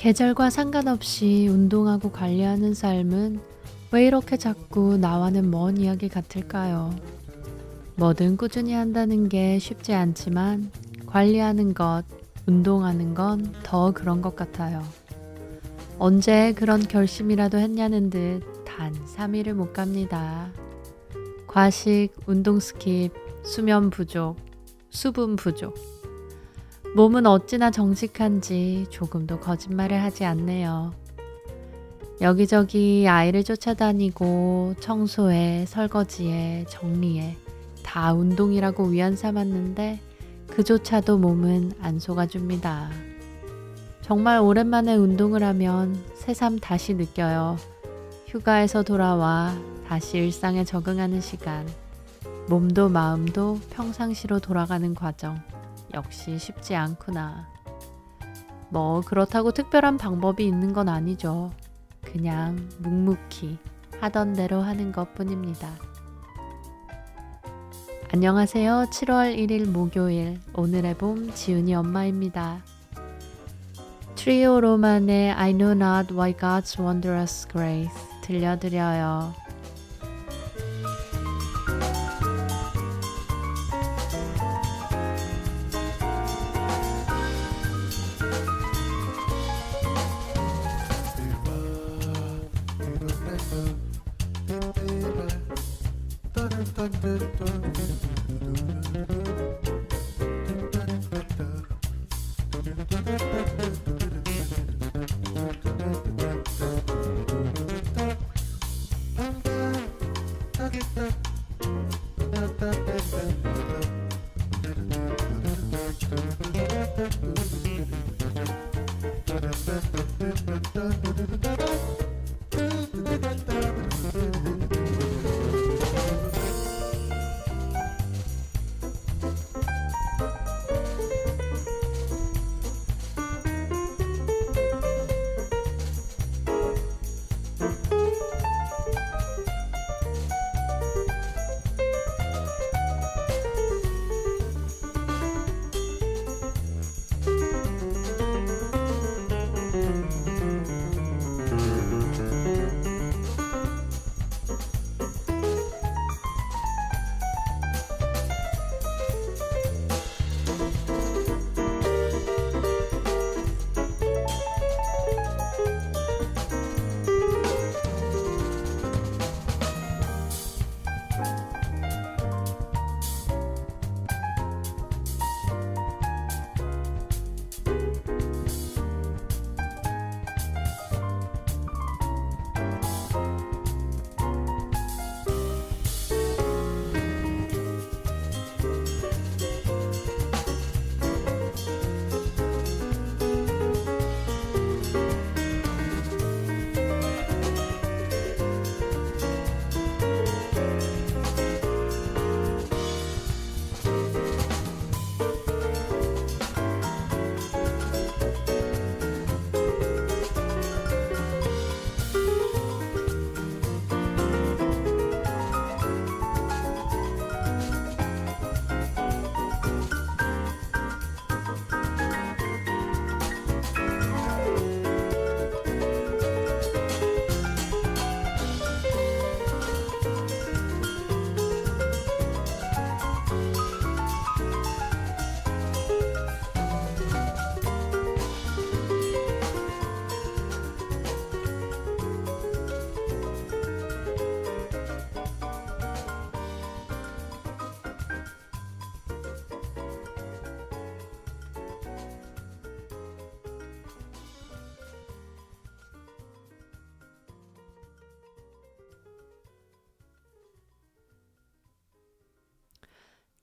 계절과 상관없이 운동하고 관리하는 삶은 왜 이렇게 자꾸 나와는 먼 이야기 같을까요? 뭐든 꾸준히 한다는 게 쉽지 않지만 관리하는 것, 운동하는 건 더 그런 것 같아요. 언제 그런 결심이라도 했냐는 듯 단 3일을 못 갑니다. 과식, 운동 스킵, 수면 부족, 수분 부족. 몸은 어찌나 정직한지 조금도 거짓말을 하지 않네요. 여기저기 아이를 쫓아다니고 청소해, 설거지해, 정리해 다 운동이라고 위안 삼았는데 그조차도 몸은 안 속아줍니다. 정말 오랜만에 운동을 하면 새삼 다시 느껴요. 휴가에서 돌아와 다시 일상에 적응하는 시간. 몸도 마음도 평상시로 돌아가는 과정. 역시 쉽지 않구나. 뭐 그렇다고 특별한 방법이 있는 건 아니죠. 그냥 묵묵히 하던 대로 하는 것뿐입니다. 안녕하세요. 7월 1일 목요일 오늘의 봄 지훈이 엄마입니다. 트리오 로만의 I know not why God's wondrous grace 들려드려요.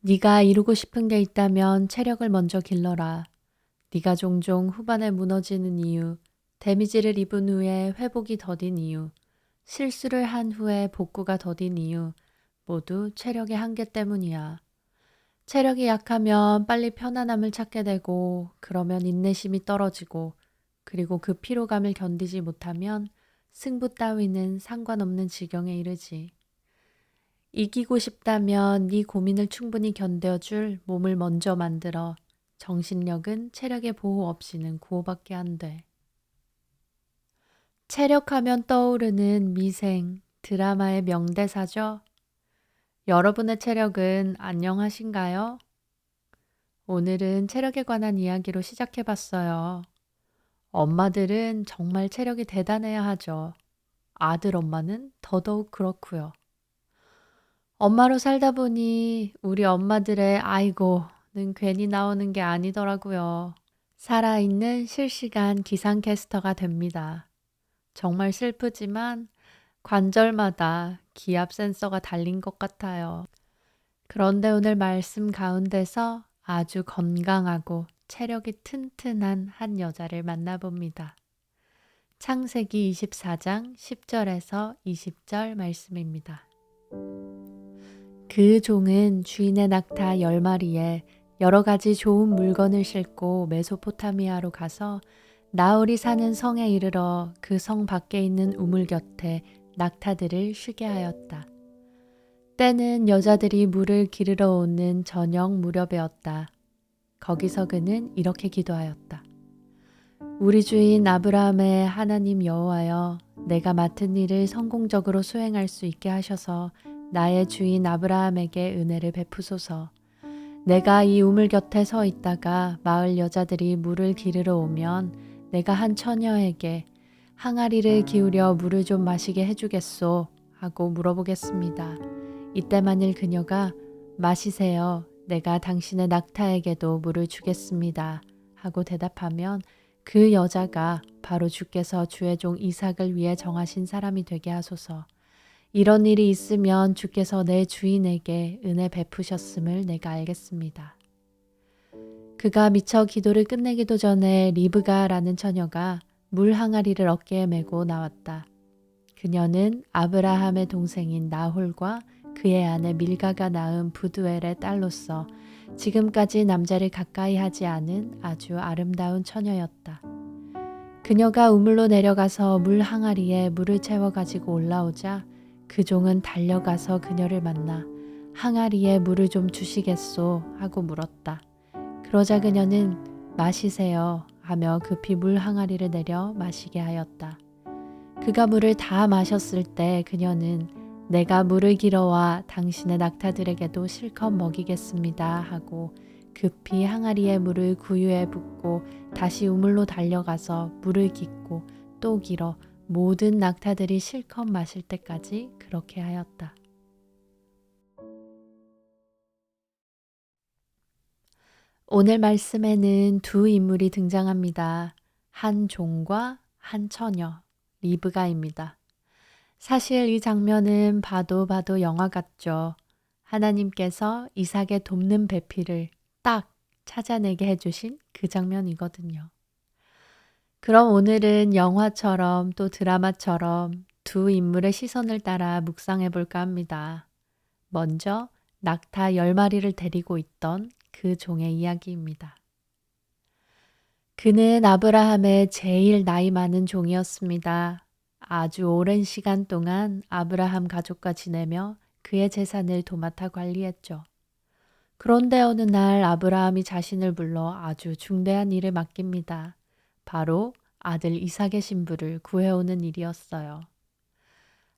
네가 이루고 싶은 게 있다면 체력을 먼저 길러라. 네가 종종 후반에 무너지는 이유, 데미지를 입은 후에 회복이 더딘 이유, 실수를 한 후에 복구가 더딘 이유, 모두 체력의 한계 때문이야. 체력이 약하면 빨리 편안함을 찾게 되고, 그러면 인내심이 떨어지고, 그리고 그 피로감을 견디지 못하면 승부 따위는 상관없는 지경에 이르지. 이기고 싶다면 네 고민을 충분히 견뎌줄 몸을 먼저 만들어. 정신력은 체력의 보호 없이는 구호받게 안 돼. 체력하면 떠오르는 미생, 드라마의 명대사죠. 여러분의 체력은 안녕하신가요? 오늘은 체력에 관한 이야기로 시작해 봤어요. 엄마들은 정말 체력이 대단해야 하죠. 아들 엄마는 더더욱 그렇고요. 엄마로 살다 보니 우리 엄마들의 아이고는 괜히 나오는 게 아니더라고요. 살아있는 실시간 기상캐스터가 됩니다. 정말 슬프지만 관절마다 기압 센서가 달린 것 같아요. 그런데 오늘 말씀 가운데서 아주 건강하고 체력이 튼튼한 한 여자를 만나봅니다. 창세기 24장 10절에서 20절 말씀입니다. 그 종은 주인의 낙타 10마리에 여러 가지 좋은 물건을 싣고 메소포타미아로 가서 나홀이 사는 성에 이르러 그 성 밖에 있는 우물 곁에 낙타들을 쉬게 하였다. 때는 여자들이 물을 기르러 오는 저녁 무렵이었다. 거기서 그는 이렇게 기도하였다. 우리 주인 아브라함의 하나님 여호와여, 내가 맡은 일을 성공적으로 수행할 수 있게 하셔서 나의 주인 아브라함에게 은혜를 베푸소서. 내가 이 우물 곁에 서 있다가 마을 여자들이 물을 기르러 오면 내가 한 처녀에게 항아리를 기울여 물을 좀 마시게 해주겠소 하고 물어보겠습니다. 이때 만일 그녀가 마시세요. 내가 당신의 낙타에게도 물을 주겠습니다. 하고 대답하면 그 여자가 바로 주께서 주의 종 이삭을 위해 정하신 사람이 되게 하소서. 이런 일이 있으면 주께서 내 주인에게 은혜 베푸셨음을 내가 알겠습니다. 그가 미처 기도를 끝내기도 전에 리브가라는 처녀가 물 항아리를 어깨에 메고 나왔다. 그녀는 아브라함의 동생인 나홀과 그의 아내 밀가가 낳은 부두엘의 딸로서 지금까지 남자를 가까이 하지 않은 아주 아름다운 처녀였다. 그녀가 우물로 내려가서 물 항아리에 물을 채워 가지고 올라오자 그 종은 달려가서 그녀를 만나 항아리에 물을 좀 주시겠소 하고 물었다. 그러자 그녀는 마시세요 하며 급히 물 항아리를 내려 마시게 하였다. 그가 물을 다 마셨을 때 그녀는 내가 물을 길어와 당신의 낙타들에게도 실컷 먹이겠습니다 하고 급히 항아리에 물을 구유에 붓고 다시 우물로 달려가서 물을 깃고 또 길어 모든 낙타들이 실컷 마실 때까지 그렇게 하였다. 오늘 말씀에는 두 인물이 등장합니다. 한 종과 한 처녀, 리브가입니다. 사실 이 장면은 봐도 영화 같죠. 하나님께서 이삭의 돕는 배필을 딱 찾아내게 해주신 그 장면이거든요. 그럼 오늘은 영화처럼 또 드라마처럼 두 인물의 시선을 따라 묵상해 볼까 합니다. 먼저 낙타 10마리를 데리고 있던 그 종의 이야기입니다. 그는 아브라함의 제일 나이 많은 종이었습니다. 아주 오랜 시간 동안 아브라함 가족과 지내며 그의 재산을 도맡아 관리했죠. 그런데 어느 날 아브라함이 자신을 불러 아주 중대한 일을 맡깁니다. 바로 아들 이삭의 신부를 구해오는 일이었어요.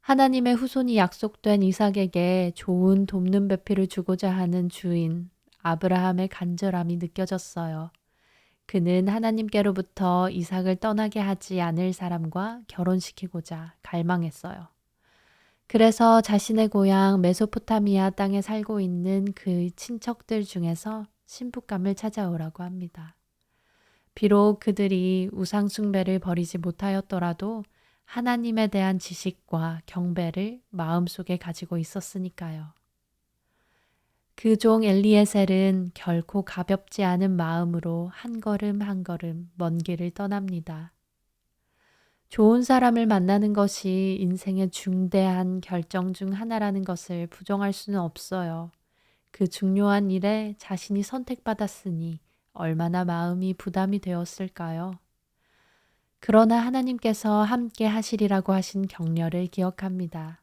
하나님의 후손이 약속된 이삭에게 좋은 돕는 배필을 주고자 하는 주인 아브라함의 간절함이 느껴졌어요. 그는 하나님께로부터 이삭을 떠나게 하지 않을 사람과 결혼시키고자 갈망했어요. 그래서 자신의 고향 메소포타미아 땅에 살고 있는 그 친척들 중에서 신부감을 찾아오라고 합니다. 비록 그들이 우상 숭배를 버리지 못하였더라도 하나님에 대한 지식과 경배를 마음속에 가지고 있었으니까요. 그 종 엘리에셀은 결코 가볍지 않은 마음으로 한 걸음 한 걸음 먼 길을 떠납니다. 좋은 사람을 만나는 것이 인생의 중대한 결정 중 하나라는 것을 부정할 수는 없어요. 그 중요한 일에 자신이 선택받았으니 얼마나 마음이 부담이 되었을까요? 그러나 하나님께서 함께 하시리라고 하신 격려를 기억합니다.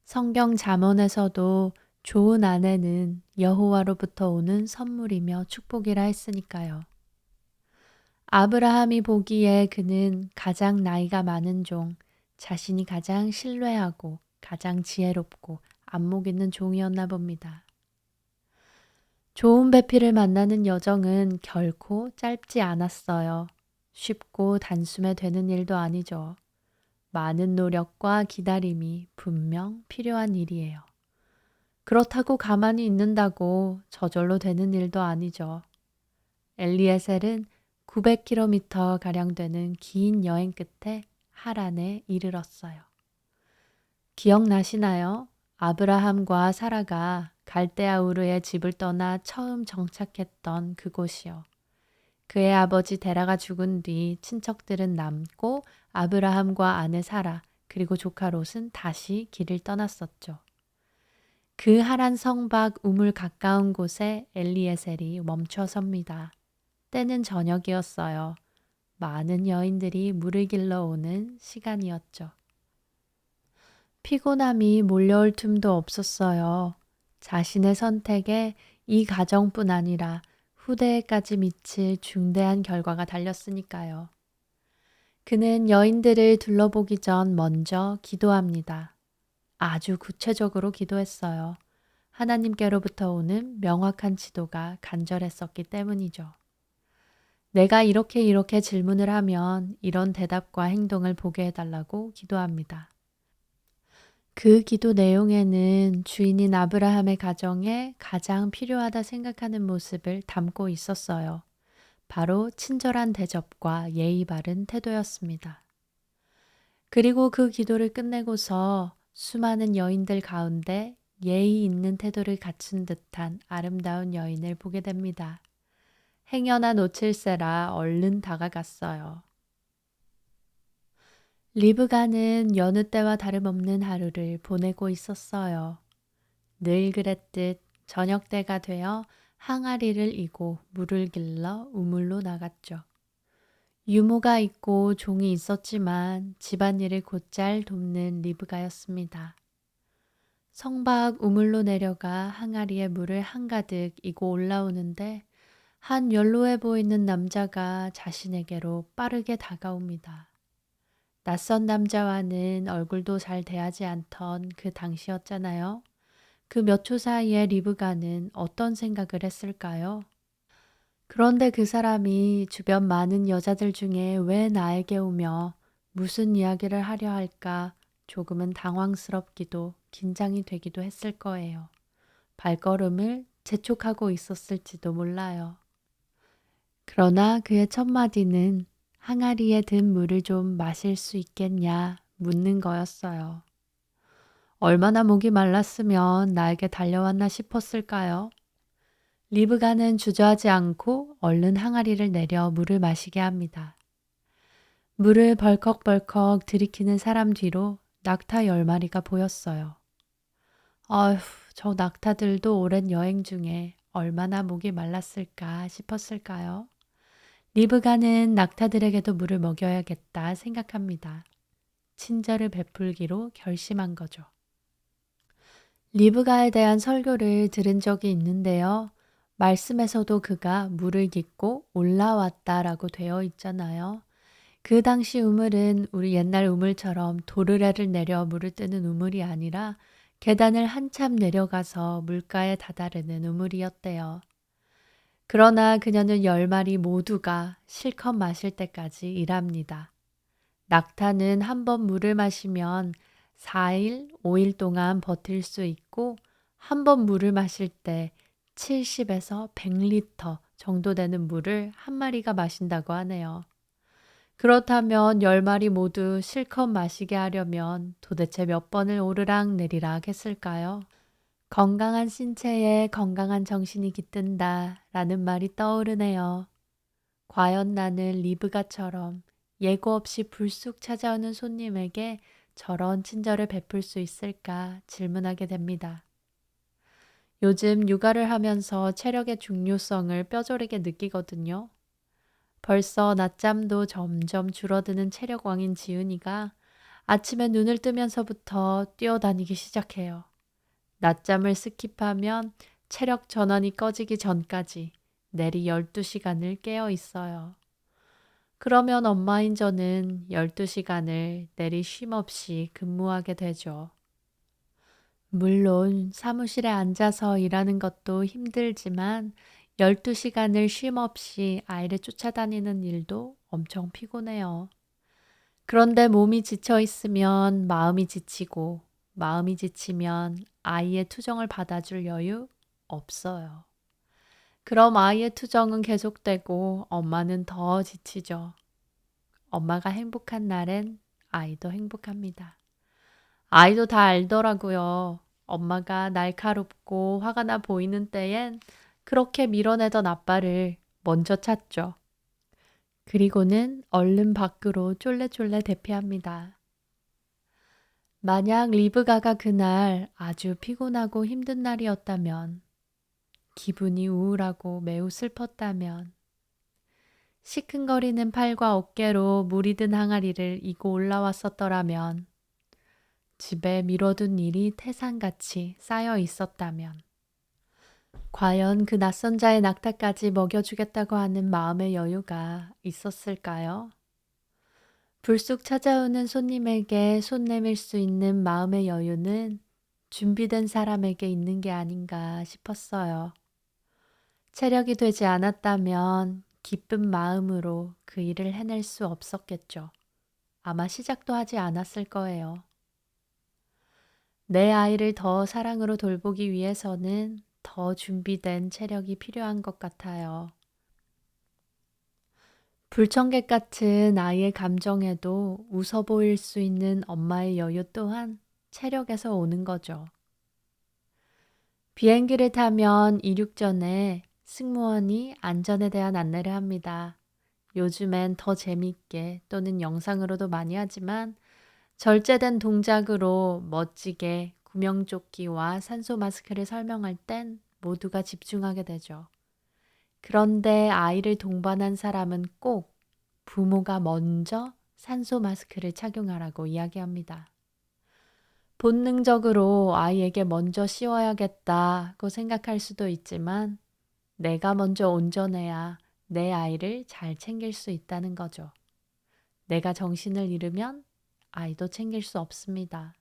성경 잠언에서도 좋은 아내는 여호와로부터 오는 선물이며 축복이라 했으니까요. 아브라함이 보기에 그는 가장 나이가 많은 종, 자신이 가장 신뢰하고 가장 지혜롭고 안목 있는 종이었나 봅니다. 좋은 배필을 만나는 여정은 결코 짧지 않았어요. 쉽고 단숨에 되는 일도 아니죠. 많은 노력과 기다림이 분명 필요한 일이에요. 그렇다고 가만히 있는다고 저절로 되는 일도 아니죠. 엘리에셀은 900km 가량 되는 긴 여행 끝에 하란에 이르렀어요. 기억나시나요? 아브라함과 사라가 갈대아 우르의 집을 떠나 처음 정착했던 그곳이요. 그의 아버지 데라가 죽은 뒤 친척들은 남고 아브라함과 아내 사라 그리고 조카 롯은 다시 길을 떠났었죠. 그 하란 성박 우물 가까운 곳에 엘리에셀이 멈춰 섭니다. 때는 저녁이었어요. 많은 여인들이 물을 길러 오는 시간이었죠. 피곤함이 몰려올 틈도 없었어요. 자신의 선택에 이 가정뿐 아니라 후대에까지 미칠 중대한 결과가 달렸으니까요. 그는 여인들을 둘러보기 전 먼저 기도합니다. 아주 구체적으로 기도했어요. 하나님께로부터 오는 명확한 지도가 간절했었기 때문이죠. 내가 이렇게 질문을 하면 이런 대답과 행동을 보게 해달라고 기도합니다. 그 기도 내용에는 주인인 아브라함의 가정에 가장 필요하다 생각하는 모습을 담고 있었어요. 바로 친절한 대접과 예의 바른 태도였습니다. 그리고 그 기도를 끝내고서 수많은 여인들 가운데 예의 있는 태도를 갖춘 듯한 아름다운 여인을 보게 됩니다. 행여나 놓칠세라 얼른 다가갔어요. 리브가는 여느 때와 다름없는 하루를 보내고 있었어요. 늘 그랬듯 저녁 때가 되어 항아리를 이고 물을 길러 우물로 나갔죠. 유모가 있고 종이 있었지만 집안일을 곧잘 돕는 리브가였습니다. 성박 우물로 내려가 항아리에 물을 한가득 이고 올라오는데 한 연로해 보이는 남자가 자신에게로 빠르게 다가옵니다. 낯선 남자와는 얼굴도 잘 대하지 않던 그 당시였잖아요. 그 몇 초 사이에 리브가는 어떤 생각을 했을까요? 그런데 그 사람이 주변 많은 여자들 중에 왜 나에게 오며 무슨 이야기를 하려 할까 조금은 당황스럽기도 긴장이 되기도 했을 거예요. 발걸음을 재촉하고 있었을지도 몰라요. 그러나 그의 첫 마디는 항아리에 든 물을 좀 마실 수 있겠냐 묻는 거였어요. 얼마나 목이 말랐으면 나에게 달려왔나 싶었을까요? 리브가는 주저하지 않고 얼른 항아리를 내려 물을 마시게 합니다. 물을 벌컥벌컥 들이키는 사람 뒤로 낙타 10마리가 보였어요. 어휴, 저 낙타들도 오랜 여행 중에 얼마나 목이 말랐을까 싶었을까요? 리브가는 낙타들에게도 물을 먹여야겠다 생각합니다. 친절을 베풀기로 결심한 거죠. 리브가에 대한 설교를 들은 적이 있는데요. 말씀에서도 그가 물을 깃고 올라왔다라고 되어 있잖아요. 그 당시 우물은 우리 옛날 우물처럼 도르래를 내려 물을 뜨는 우물이 아니라 계단을 한참 내려가서 물가에 다다르는 우물이었대요. 그러나 그녀는 10마리 모두가 실컷 마실 때까지 일합니다. 낙타는 한 번 물을 마시면 4일, 5일 동안 버틸 수 있고 한 번 물을 마실 때 70에서 100리터 정도 되는 물을 한 마리가 마신다고 하네요. 그렇다면 10마리 모두 실컷 마시게 하려면 도대체 몇 번을 오르락 내리락 했을까요? 건강한 신체에 건강한 정신이 깃든다 라는 말이 떠오르네요. 과연 나는 리브가처럼 예고 없이 불쑥 찾아오는 손님에게 저런 친절을 베풀 수 있을까 질문하게 됩니다. 요즘 육아를 하면서 체력의 중요성을 뼈저리게 느끼거든요. 벌써 낮잠도 점점 줄어드는 체력왕인 지은이가 아침에 눈을 뜨면서부터 뛰어다니기 시작해요. 낮잠을 스킵하면 체력 전환이 꺼지기 전까지 내리 12시간을 깨어 있어요. 그러면 엄마인 저는 12시간을 내리 쉼 없이 근무하게 되죠. 물론 사무실에 앉아서 일하는 것도 힘들지만 12시간을 쉼 없이 아이를 쫓아다니는 일도 엄청 피곤해요. 그런데 몸이 지쳐 있으면 마음이 지치고, 마음이 지치면 아이의 투정을 받아줄 여유 없어요. 그럼 아이의 투정은 계속되고 엄마는 더 지치죠. 엄마가 행복한 날엔 아이도 행복합니다. 아이도 다 알더라고요. 엄마가 날카롭고 화가 나 보이는 때엔 그렇게 밀어내던 아빠를 먼저 찾죠. 그리고는 얼른 밖으로 쫄래쫄래 대피합니다. 만약 리브가가 그날 아주 피곤하고 힘든 날이었다면, 기분이 우울하고 매우 슬펐다면, 시큰거리는 팔과 어깨로 물이 든 항아리를 이고 올라왔었더라면, 집에 미뤄둔 일이 태산같이 쌓여 있었다면, 과연 그 낯선 자의 낙타까지 먹여주겠다고 하는 마음의 여유가 있었을까요? 불쑥 찾아오는 손님에게 손 내밀 수 있는 마음의 여유는 준비된 사람에게 있는 게 아닌가 싶었어요. 체력이 되지 않았다면 기쁜 마음으로 그 일을 해낼 수 없었겠죠. 아마 시작도 하지 않았을 거예요. 내 아이를 더 사랑으로 돌보기 위해서는 더 준비된 체력이 필요한 것 같아요. 불청객 같은 아이의 감정에도 웃어 보일 수 있는 엄마의 여유 또한 체력에서 오는 거죠. 비행기를 타면 이륙 전에 승무원이 안전에 대한 안내를 합니다. 요즘엔 더 재밌게 또는 영상으로도 많이 하지만 절제된 동작으로 멋지게 구명조끼와 산소 마스크를 설명할 땐 모두가 집중하게 되죠. 그런데 아이를 동반한 사람은 꼭 부모가 먼저 산소 마스크를 착용하라고 이야기합니다. 본능적으로 아이에게 먼저 씌워야겠다고 생각할 수도 있지만 내가 먼저 온전해야 내 아이를 잘 챙길 수 있다는 거죠. 내가 정신을 잃으면 아이도 챙길 수 없습니다.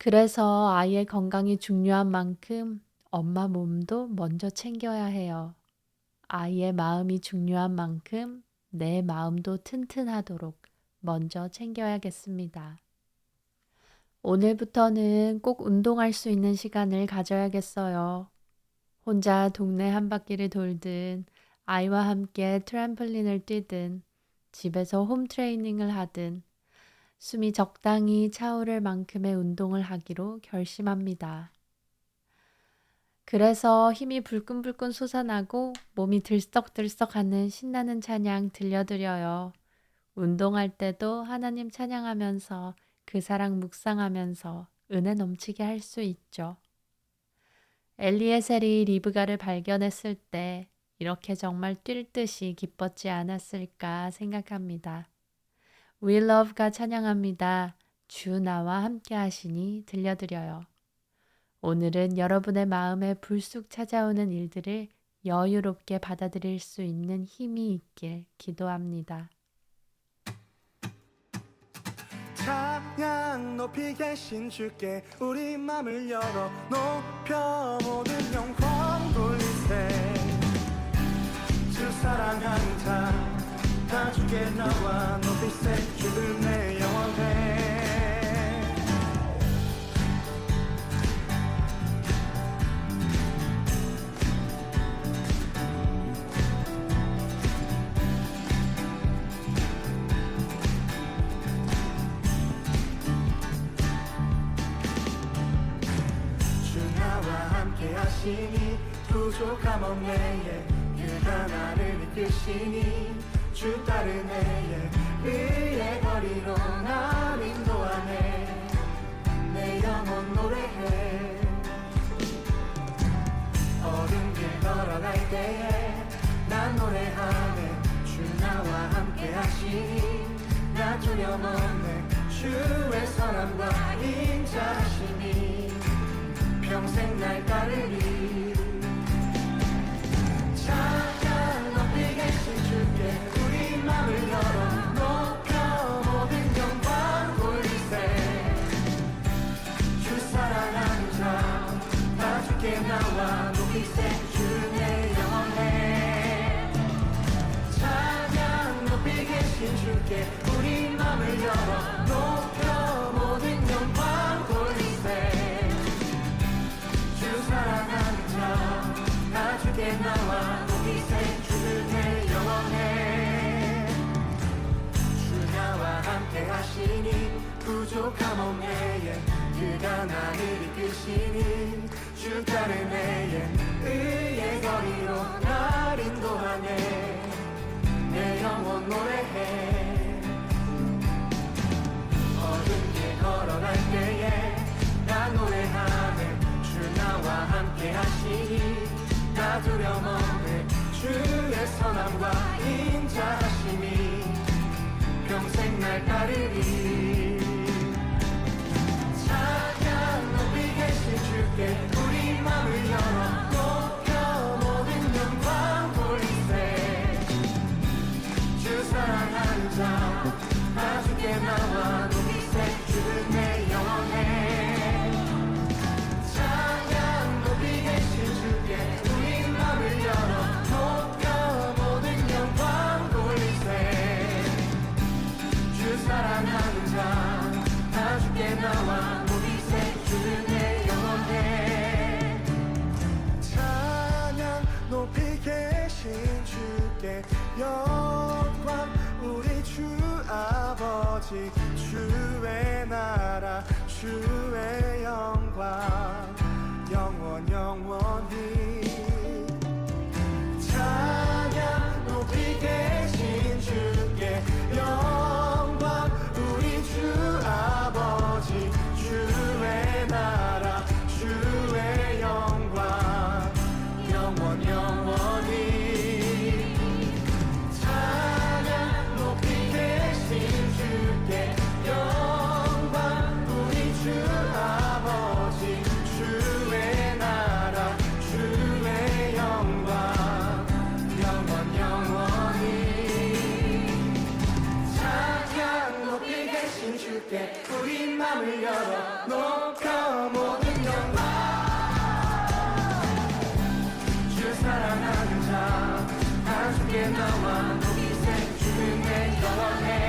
그래서 아이의 건강이 중요한 만큼 엄마 몸도 먼저 챙겨야 해요. 아이의 마음이 중요한 만큼 내 마음도 튼튼하도록 먼저 챙겨야겠습니다. 오늘부터는 꼭 운동할 수 있는 시간을 가져야겠어요. 혼자 동네 한 바퀴를 돌든 아이와 함께 트램펄린을 뛰든 집에서 홈 트레이닝을 하든 숨이 적당히 차오를 만큼의 운동을 하기로 결심합니다. 그래서 힘이 불끈불끈 솟아나고 몸이 들썩들썩하는 신나는 찬양 들려드려요. 운동할 때도 하나님 찬양하면서 그 사랑 묵상하면서 은혜 넘치게 할 수 있죠. 엘리에셀이 리브가를 발견했을 때 이렇게 정말 뛸 듯이 기뻤지 않았을까 생각합니다. We Love가 찬양합니다. 주 나와 함께 하시니 들려드려요. 오늘은 여러분의 마음에 불쑥 찾아오는 일들을 여유롭게 받아들일 수 있는 힘이 있길 기도합니다. 찬양 높이 계신 주께 우리 맘을 열어 높여 모든 영광 돌리세. 주 사랑하는 자 다 주께 나와 높이세. 주를 내 영원해. 주 나와 함께 하시니 부족함 없네. 그가 나를 이끄시니 주 따르네. 그의 거리로 나 인도하네. 내 영혼 노래해. 어둠 길 걸어갈 때에 난 노래하네. 주 나와 함께 하시니 나 두려움 없네. 주의 선함과 인자하시니 평생 날 따르리. 찬양 높이 계신 주께 우리 나와 녹이색 주를 내 영원해 주 나와 함께 하시니 부족함 없네 그가 나를 이끄시니 주 따르네 의의 거리로 날 인도하네 내 영혼 노래해 어둠 길 걸어갈 때에 나 노래하네 주 나와 함께 하시니 나 두려움 없네 주의 선함과 인자하심이 평생 날 따르리 찬양 높이 계신 주께 우리 맘을 열어 높여 모든 영광 돌리세 주 사랑하는 자나 주께 나와 녹이색 주를 내 영원해 찬양 높이 계신 주께 우리 맘을 열어 높여 모든 영광 돌리세 주 사랑하는 자나 주께 나와 녹이색 주를 내 영원해 찬양 높이 계신 주께 영광 우리 주 아버지 주의 나라 주의 영광 영원 영원히 찬양 높이 계신 주께 영광 우리 주 아버지 주의 나라 주의 영광 영원 영원히 찬양 높이 계신 주께 영광 우리 주 아버지 주의 나라 주의 영광 영원 영원히 찬양 높이 계신 주께 우리 맘을 열어 높여 모든 영광 주 사랑하는 자나 주께 나와 녹이색 주를 내 영원해